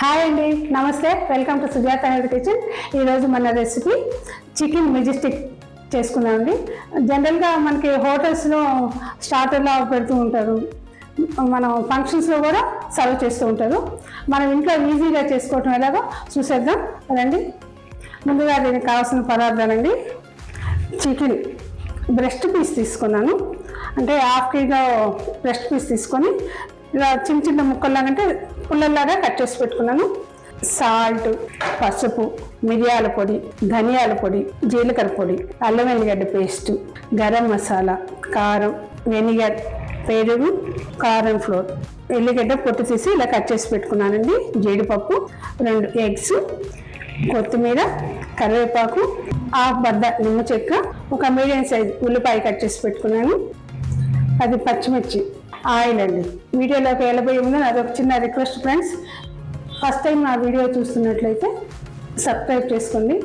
Hi అండి, నమస్తే. Welcome to Sujatha health kitchen. ఈరోజు మన రెసిపీ చికెన్ మెజెస్టిక్ చేసుకున్నామండి. జనరల్గా మనకి హోటల్స్లో స్టార్టర్లా పెడుతూ ఉంటారు, మనం ఫంక్షన్స్లో కూడా సర్వ్ చేస్తూ ఉంటారు. మనం ఇంట్లో ఈజీగా చేసుకోవటం ఎలాగో చూసేద్దాం రండి. ముందుగా దీనికి కావాల్సిన పదార్థాలండి. చికెన్ బ్రెస్ట్ పీస్ తీసుకున్నాను, అంటే హాఫ్ కేజీ బ్రెస్ట్ పీస్ తీసుకొని ఇలా చిన్న చిన్న ముక్కల్లాగంటే పుల్లల్లాగా కట్ చేసి పెట్టుకున్నాను. సాల్ట్, పసుపు, మిరియాల పొడి, ధనియాల పొడి, జీలకర్ర పొడి, అల్లం వెల్లిగడ్డ పేస్ట్, గరం మసాలా, కారం, వెనిగర్, పెరుగు, కారం ఫ్లోర్, ఎల్లిగడ్డ పొట్టు తీసి ఇలా కట్ చేసి పెట్టుకున్నానండి. జీడిపప్పు, 2 ఎగ్స్, కొత్తిమీర, కరివేపాకు, హాఫ్ బద్ద నిమ్మ చెక్క, ఒక మీడియం సైజ్ ఉల్లిపాయ కట్ చేసి పెట్టుకున్నాను, 10 పచ్చిమిర్చి, ఆయిల్ అండి. వీడియోలోకి వెళ్ళబోయే ముందు నాది ఒక చిన్న రిక్వెస్ట్ ఫ్రెండ్స్, ఫస్ట్ టైం నా వీడియో చూస్తున్నట్లయితే సబ్స్క్రైబ్ చేసుకోండి,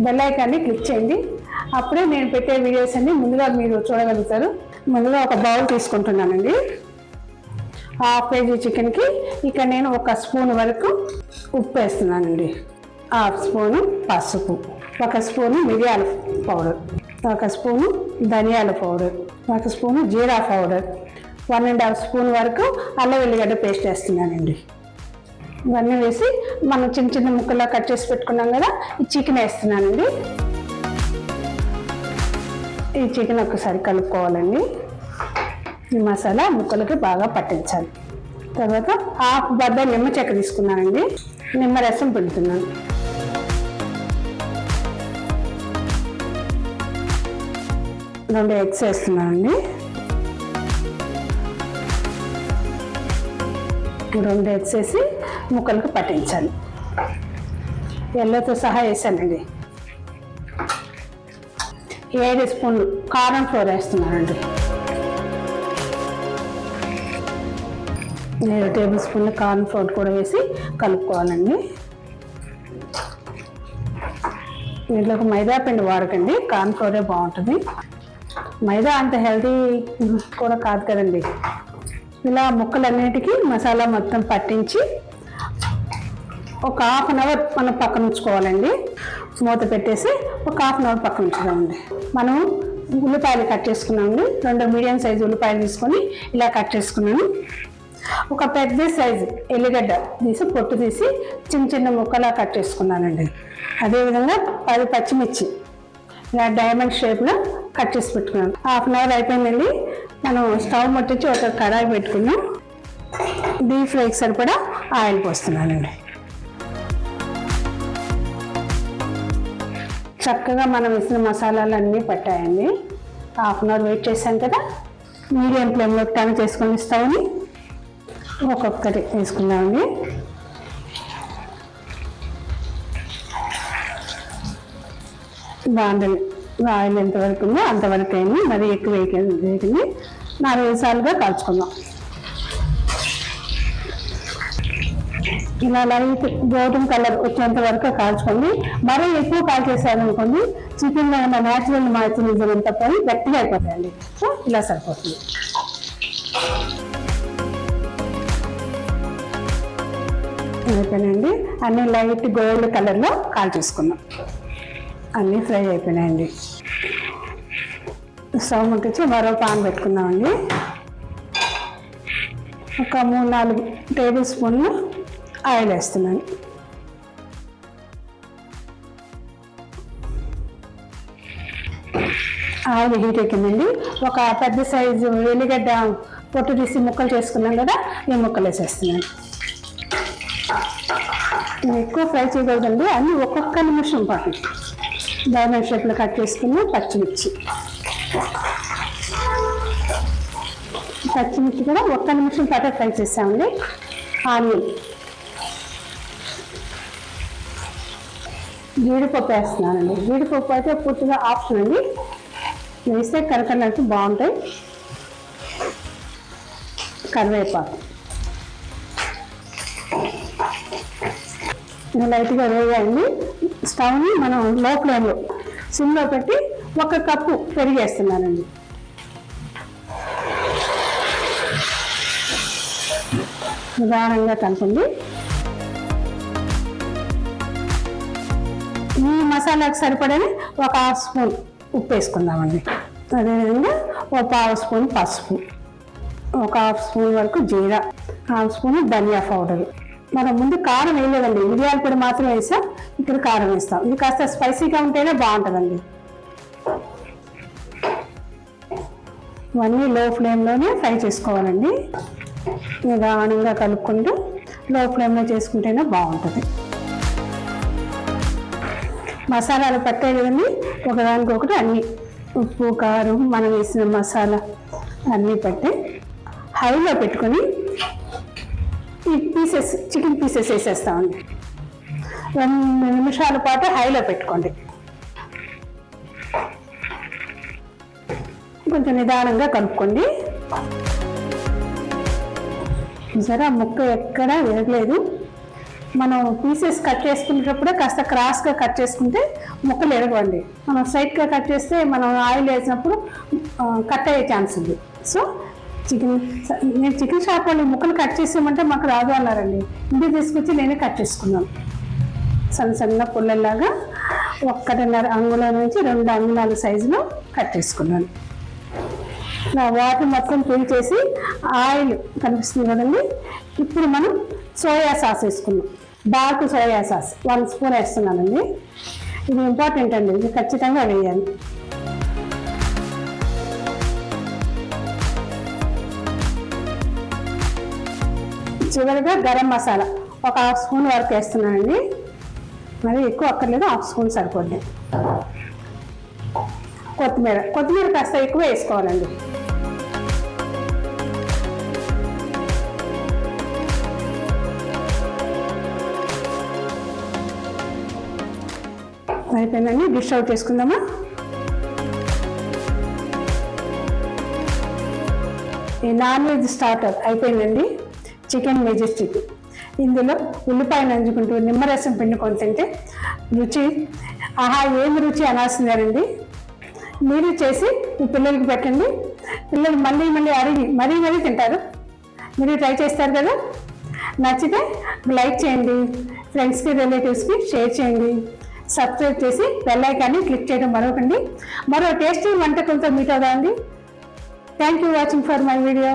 బెల్ ఐకాన్ని క్లిక్ చేయండి. అప్పుడే నేను పెట్టే వీడియోస్ అన్ని ముందుగా మీరు చూడగలుగుతారు. ముందుగా ఒక బౌల్ తీసుకుంటున్నానండి. హాఫ్ కేజీ చికెన్కి ఇక్కడ నేను 1 స్పూన్ వరకు ఉప్పు వేస్తున్నానండి, 1/2 స్పూను పసుపు, 1 స్పూను మిరియాల పౌడర్, 1 స్పూను ధనియాల పౌడర్, 1 స్పూను జీరా పౌడర్, 1.5 స్పూన్ వరకు అల్లం వెల్లిగడ్డ పేస్ట్ వేస్తున్నానండి. ఇవన్నీ వేసి మనం చిన్న చిన్న ముక్కలా కట్ చేసి పెట్టుకున్నాం కదా, ఈ చికెన్ వేస్తున్నానండి. ఈ చికెన్ ఒకసారి కలుపుకోవాలండి. ఈ మసాలా ముక్కలకి బాగా పట్టించాలి. తర్వాత హాఫ్ బద్ద నిమ్మ చెక్క తీసుకున్నానండి, నిమ్మ రసం పెడుతున్నాను. రెండు ఎగ్స్ వేస్తున్నానండి. 2 ఎగ్స్ వేసి ముక్కలకు పట్టించాలి. ఎల్లతో సహా వేసానండి. 7 స్పూన్లు కారం ఫ్లోర్ వేస్తున్నానండి. 7 టేబుల్ స్పూన్లు కారం ఫ్లోర్ కూడా వేసి కలుపుకోవాలండి. దీంట్లోకి మైదా పిండి వాడకండి, కార్న్ ఫ్లోరే బాగుంటుంది. మైదా అంత హెల్తీ కూడా కాదు కదండి. ఇలా ముక్కలన్నిటికీ మసాలా మొత్తం పట్టించి ఒక హాఫ్ అన్ అవర్ మనం పక్కన ఉంచుకోవాలండి. మూత పెట్టేసి ఒక హాఫ్ అన్ అవర్ పక్కన ఉంచుదామండి. మనం ఉల్లిపాయలు కట్ చేసుకున్నామండి. 2 మీడియం సైజు ఉల్లిపాయలు తీసుకొని ఇలా కట్ చేసుకున్నాను. ఒక పెద్ద సైజు ఎల్లిగడ్డ తీసి పొట్టు తీసి చిన్న చిన్న ముక్కలా కట్ చేసుకున్నానండి. అదేవిధంగా 10 పచ్చిమిర్చి ఇలా డైమండ్ షేప్లో కట్ చేసి పెట్టుకున్నాను. హాఫ్ అన్ అవర్ అయిపోయిందండి. మనం స్టవ్ ముట్టించి ఒక కడాయి పెట్టుకున్నాం. డీప్ ఫ్రైకి సరిపడా ఆయిల్ పోస్తున్నానండి. చక్కగా మనం వేసిన మసాలాలు అన్నీ పట్టాయండి. హాఫ్ అన్ అవర్ వెయిట్ చేశాం కదా, మీడియం ఫ్లేమ్లో టర్న్ చేసుకొని స్టవ్ని ఒక్కొక్కటి వేసుకున్నామండి. బాగుంటుంది. ఆయిల్ ఎంతవరకు ఉందో అంతవరకు అయింది, మరి ఎక్కువ వేయకండి. 4 సార్లుగా కాల్చుకుందాం. ఇలా లైట్ గోల్డెన్ కలర్ వచ్చేంత వరకు కాల్చుకోండి. మరీ ఎక్కువ కాల్చేసారనుకోండి చికెన్లో ఉన్న న్యాచురల్ మాయిశ్చరైజర్ అంతా పోయి గట్టిగా అయిపోతాయండి. సో ఇలా సరిపోతుంది. అయిపోయినాయండి. అన్నీ లైట్ గోల్డ్ కలర్లో కాల్చేసుకున్నాం. అన్నీ ఫ్రై అయిపోయినాయండి. స్టవ్ ముట్టించి మరో పాన్ పెట్టుకున్నామండి. ఒక 3-4 టేబుల్ స్పూన్లు ఆయిల్ వేస్తున్నాను. ఆయిల్ హీట్ ఎక్కిందండి. ఒక పెద్ద సైజు ఎల్లిగడ్డ పొట్టు తీసి ముక్కలు చేసుకున్నాం కదా, ఈ ముక్కలు వేసేస్తున్నాను. ఎక్కువ ఫ్రై చేయకూడదండి, అన్నీ ఒక్కొక్క నిమిషం పాటు. డైమండ్ షేప్లో కట్ చేసుకున్న పచ్చిమిర్చి కూడా 1 నిమిషం పాటు ఫ్రై చేసామండి. ఆనియన్, జీడిపప్పు వేస్తున్నానండి. జీడిపప్పు అయితే పూర్తిగా ఆప్షన్ అండి, వేస్తే కరకరలకు బాగుంటాయి. కరివేపాకు లైట్గా వేయండి. స్టవ్ని మనం లో ఫ్లేమ్లో సిమ్లో పెట్టి 1 కప్పు పెరిగేస్తున్నానండి. నిదానంగా కలపండి. ఈ మసాలాకు సరిపడని ఒక హాఫ్ స్పూన్ ఉప్పు వేసుకుందామండి. అదేవిధంగా ఒక పావు స్పూన్ పసుపు, ఒక హాఫ్ స్పూన్ వరకు జీరా, హాఫ్ స్పూన్ ధనియా పౌడర్. మనం ముందు కారం వేయలేదండి, మిరియాల పొడి మాత్రం వేసాం, ఇక్కడ కారం వేస్తాం. ఇది కాస్త స్పైసీగా ఉంటేనే బాగుంటుందండి. ఇవన్నీ లో ఫ్లేమ్లోనే ఫ్రై చేసుకోవాలండి. నిదానంగా కలుపుకుంటూ లో ఫ్లేమ్లో చేసుకుంటేనే బాగుంటుంది. మసాలాలు పట్టే కదండి, ఒకదానికొకటి అన్నీ ఉప్పు కారం మనం వేసిన మసాలా అన్నీ పట్టి హైలో పెట్టుకొని ఈ చికెన్ పీసెస్ వేసేస్తామండి. 2 నిమిషాల పాటు హైలో పెట్టుకోండి. కొంచెం నిదానంగా కలుపుకోండి. జరా ముక్క ఎక్కడా విరగలేదు. మనం పీసెస్ కట్ చేసుకునేటప్పుడే కాస్త క్రాస్గా కట్ చేసుకుంటే ముక్కలు ఎరగవండి. మనం స్ట్రైట్గా కట్ చేస్తే మనం ఆయిల్ వేసినప్పుడు కట్ అయ్యే ఛాన్స్ ఉంది. సో నేను చికెన్ షాప్ వాళ్ళు ముక్కలు కట్ చేసామంటే మాకు రాదు అన్నారండి. ఇంటికి తీసుకొచ్చి నేనే కట్ చేసుకున్నాను. సన్న పుల్లల్లాగా 1.5 అంగుళం నుంచి 2 అంగుళాల సైజులో కట్ చేసుకున్నాను. నా వాటర్ మొత్తం ఫిల్ చేసి ఆయిల్ కనిపిస్తుంది కదండి. ఇప్పుడు మనం సోయా సాస్ వేసుకున్నాం. డార్క్ సోయా సాస్ 1 స్పూన్ వేస్తున్నానండి. ఇది ఇంపార్టెంట్ అండి, ఇది ఖచ్చితంగా వేయాలి. చివరిగా గరం మసాలా ఒక హాఫ్ స్పూన్ వరకు వేస్తున్నానండి. మరి ఎక్కువ అక్కర్లేదు, హాఫ్ స్పూన్ సరిపోద్ది. కొత్తిమీర కాస్త ఎక్కువ వేసుకోవాలండి. అయిపోయిందండి, డిష్ అవుట్ చేసుకుందామా. ఈ నాన్ వెజ్ స్టార్టర్ అయిపోయిందండి. Chicken Majestic. ఇందులో ఉల్లిపాయ నంచుకుంటూ నిమ్మరసం పిండుకొని తింటే రుచి ఆహా ఏమి రుచి అనాల్సిందేనండి. మీరు చేసి మీ పిల్లలకి పెట్టండి, పిల్లలు మళ్ళీ అడిగి మరీ తింటారు. మీరు ట్రై చేస్తారు కదా. నచ్చితే లైక్ చేయండి, ఫ్రెండ్స్కి రిలేటివ్స్కి షేర్ చేయండి, సబ్స్క్రైబ్ చేసి బెల్ ఐకాన్ని క్లిక్ చేయడం మరొకండి. మరో టేస్టీ వంటకంతో మీట్ అవుదామండి. Thank you watching for my video.